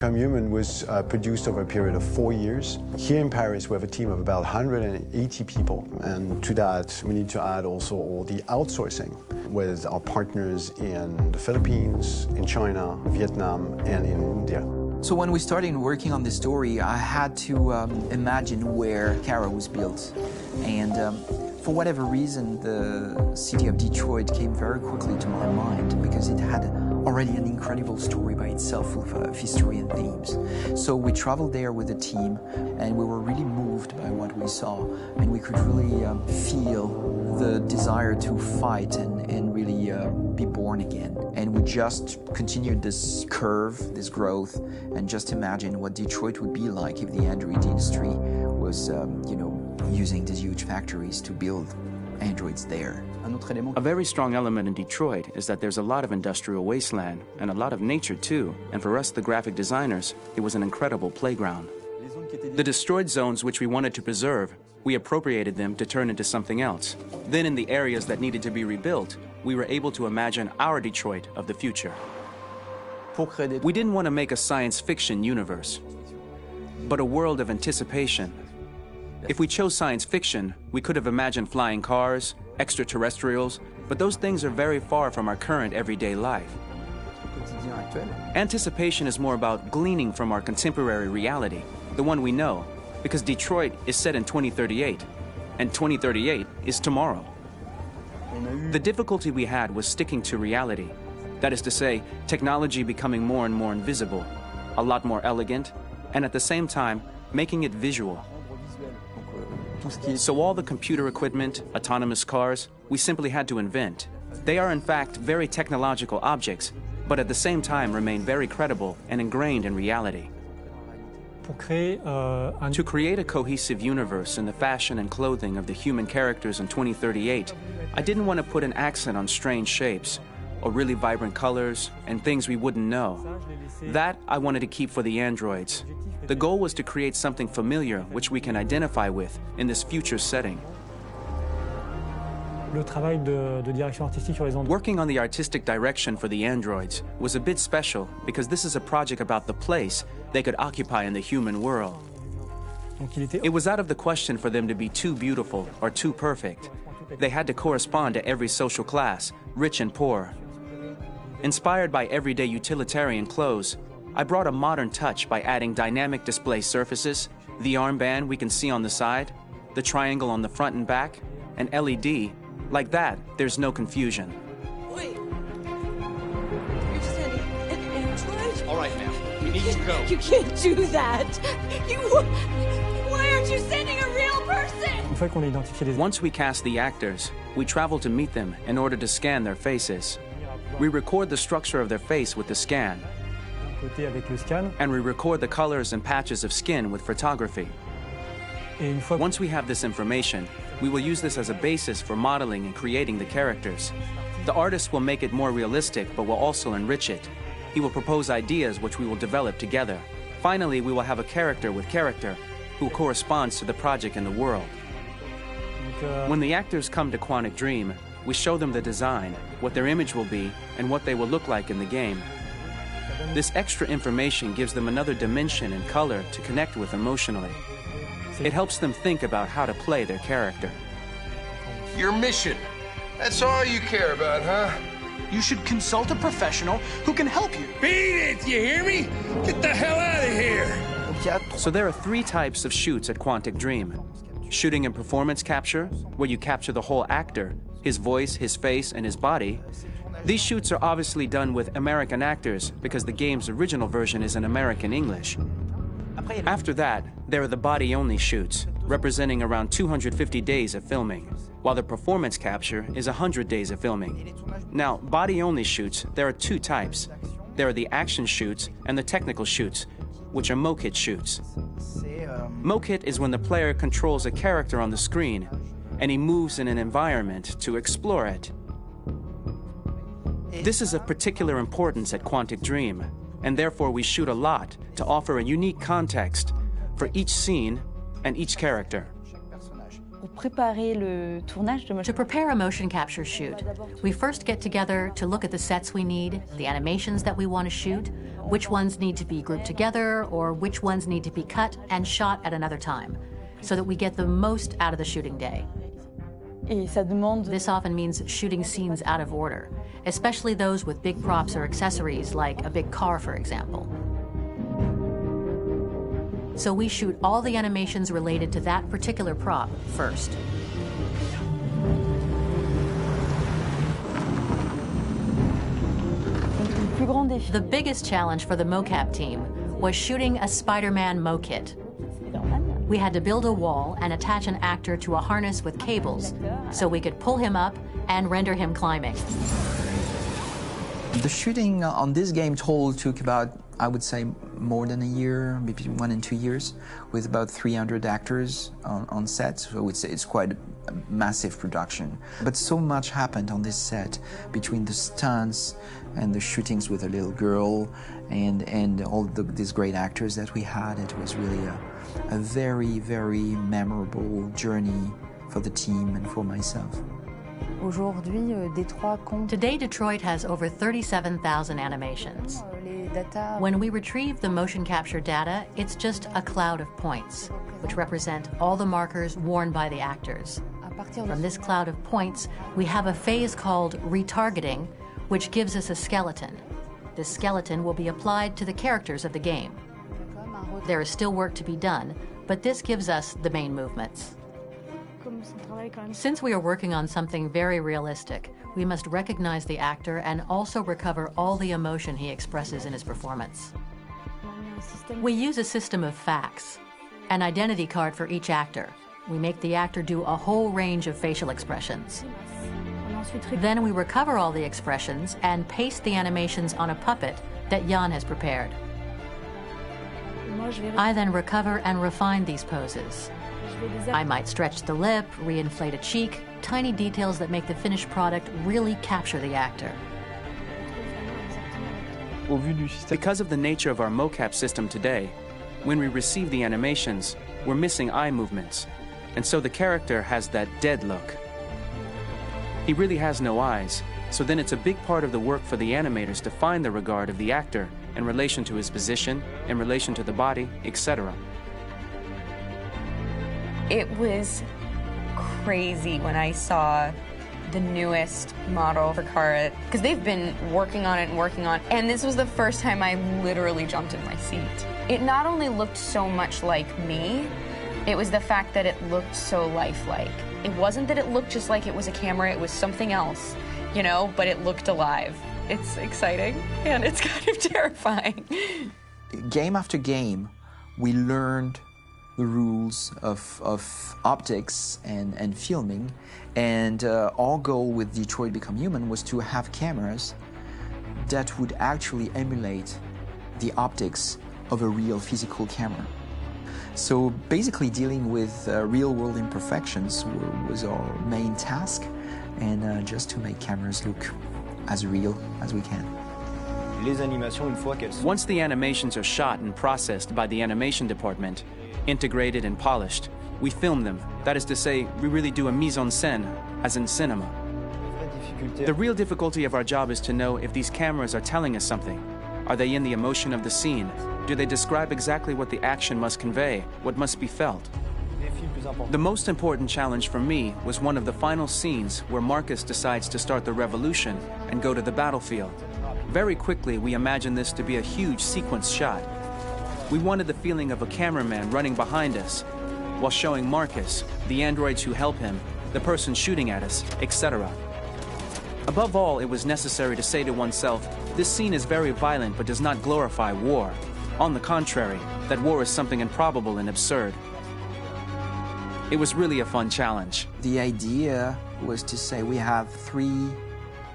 Become Human was produced over a period of 4 years. Here in Paris, we have a team of about 180 people. And to that, we need to add also all the outsourcing with our partners in the Philippines, in China, Vietnam, and in India. So when we started working on this story, I had to imagine where Kara was built. And for whatever reason, the city of Detroit came very quickly to my mind because it had already an incredible story by itself of history and themes. So we traveled there with the team and we were really moved by what we saw, and we could really feel the desire to fight and really be born again. And we just continued this curve, this growth, and just imagine what Detroit would be like if the Android industry was, using these huge factories to build androids there. A very strong element in Detroit is that there's a lot of industrial wasteland and a lot of nature too, and for us, the graphic designers, it was an incredible playground. The destroyed zones which we wanted to preserve, we appropriated them to turn into something else. Then in the areas that needed to be rebuilt, we were able to imagine our Detroit of the future. We didn't want to make a science fiction universe, but a world of anticipation. If we chose science fiction, we could have imagined flying cars, extraterrestrials, but those things are very far from our current everyday life. Anticipation is more about gleaning from our contemporary reality, the one we know, because Detroit is set in 2038, and 2038 is tomorrow. The difficulty we had was sticking to reality. That is to say, technology becoming more and more invisible, a lot more elegant, and at the same time, making it visual. So all the computer equipment, autonomous cars, we simply had to invent. They are in fact very technological objects, but at the same time remain very credible and ingrained in reality. To create a cohesive universe in the fashion and clothing of the human characters in 2038, I didn't want to put an accent on strange shapes, or really vibrant colors, and things we wouldn't know. That I wanted to keep for the androids. The goal was to create something familiar which we can identify with in this future setting. Working on the artistic direction for the androids was a bit special because this is a project about the place they could occupy in the human world. It was out of the question for them to be too beautiful or too perfect. They had to correspond to every social class, rich and poor. Inspired by everyday utilitarian clothes, I brought a modern touch by adding dynamic display surfaces, the armband we can see on the side, the triangle on the front and back, an LED. Like that, there's no confusion. Wait. You're sending an android? All right, now, we need to go. You can't do that. Why aren't you sending a real person? Once we cast the actors, we travel to meet them in order to scan their faces. We record the structure of their face with the scan. And we record the colors and patches of skin with photography. Once we have this information, we will use this as a basis for modeling and creating the characters. The artist will make it more realistic, but will also enrich it. He will propose ideas which we will develop together. Finally, we will have a character with character who corresponds to the project and the world. When the actors come to Quantic Dream, we show them the design, what their image will be, and what they will look like in the game. This extra information gives them another dimension and color to connect with emotionally. It helps them think about how to play their character. Your mission. That's all you care about, huh? You should consult a professional who can help you. Beat it, you hear me? Get the hell out of here! So there are 3 types of shoots at Quantic Dream. Shooting and performance capture, where you capture the whole actor, his voice, his face, and his body. These shoots are obviously done with American actors because the game's original version is in American English. After that, there are the body-only shoots, representing around 250 days of filming, while the performance capture is 100 days of filming. Now, body-only shoots, there are 2 types. There are the action shoots and the technical shoots, which are mokit shoots. Mokit is when the player controls a character on the screen, and he moves in an environment to explore it. This is of particular importance at Quantic Dream, and therefore we shoot a lot to offer a unique context for each scene and each character. To prepare a motion capture shoot, we first get together to look at the sets we need, the animations that we want to shoot, which ones need to be grouped together, or which ones need to be cut and shot at another time, so that we get the most out of the shooting day. This often means shooting scenes out of order, especially those with big props or accessories, like a big car, for example. So we shoot all the animations related to that particular prop first. The biggest challenge for the mocap team was shooting a Spider-Man mo-kit. We had to build a wall and attach an actor to a harness with cables so we could pull him up and render him climbing. The shooting on this game total took about, I would say, more than a year, maybe 1 and 2 years, with about 300 actors on set. So I would say it's quite a massive production. But so much happened on this set between the stunts and the shootings with a little girl and all these great actors that we had. It was really a very, very memorable journey for the team and for myself. Today, Detroit has over 37,000 animations. When we retrieve the motion capture data, it's just a cloud of points, which represent all the markers worn by the actors. From this cloud of points, we have a phase called retargeting, which gives us a skeleton. This skeleton will be applied to the characters of the game. There is still work to be done, but this gives us the main movements. Since we are working on something very realistic, we must recognize the actor and also recover all the emotion he expresses in his performance. We use a system of facts, an identity card for each actor. We make the actor do a whole range of facial expressions. Then we recover all the expressions and paste the animations on a puppet that Jan has prepared. I then recover and refine these poses. I might stretch the lip, reinflate a cheek, tiny details that make the finished product really capture the actor. Because of the nature of our mocap system today, when we receive the animations, we're missing eye movements, and so the character has that dead look. He really has no eyes, so then it's a big part of the work for the animators to find the regard of the actor in relation to his position, in relation to the body, etc. It was crazy when I saw the newest model for Kara, because they've been working on it, and this was the first time I literally jumped in my seat. It not only looked so much like me, it was the fact that it looked so lifelike. It wasn't that it looked just like it was a camera, it was something else, you know, but it looked alive. It's exciting, and it's kind of terrifying. Game after game, we learned the rules of optics and filming, and our goal with Detroit Become Human was to have cameras that would actually emulate the optics of a real physical camera. So basically dealing with real-world imperfections was our main task, and just to make cameras look as real as we can. Once the animations are shot and processed by the animation department, integrated and polished, we film them. That is to say, we really do a mise en scène, as in cinema. The real difficulty of our job is to know if these cameras are telling us something. Are they in the emotion of the scene? Do they describe exactly what the action must convey, what must be felt? The most important challenge for me was one of the final scenes where Marcus decides to start the revolution and go to the battlefield. Very quickly, we imagined this to be a huge sequence shot. We wanted the feeling of a cameraman running behind us while showing Marcus, the androids who help him, the person shooting at us, etc. Above all, it was necessary to say to oneself, this scene is very violent but does not glorify war. On the contrary, that war is something improbable and absurd. It was really a fun challenge. The idea was to say we have 3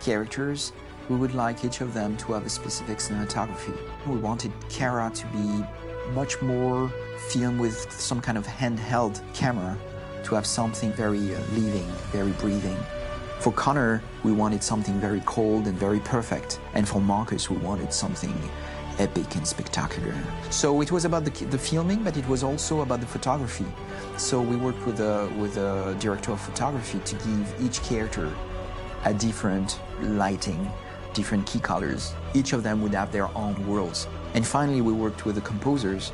characters. We would like each of them to have a specific cinematography. We wanted Kara to be much more filmed with some kind of handheld camera, to have something very living, very breathing. For Connor, we wanted something very cold and very perfect. And for Marcus, we wanted something epic and spectacular. So it was about the filming, but it was also about the photography. So we worked with a director of photography to give each character a different lighting, different key colors. Each of them would have their own worlds. And finally, we worked with the composers,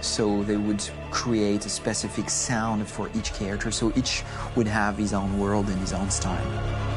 so they would create a specific sound for each character, so each would have his own world and his own style.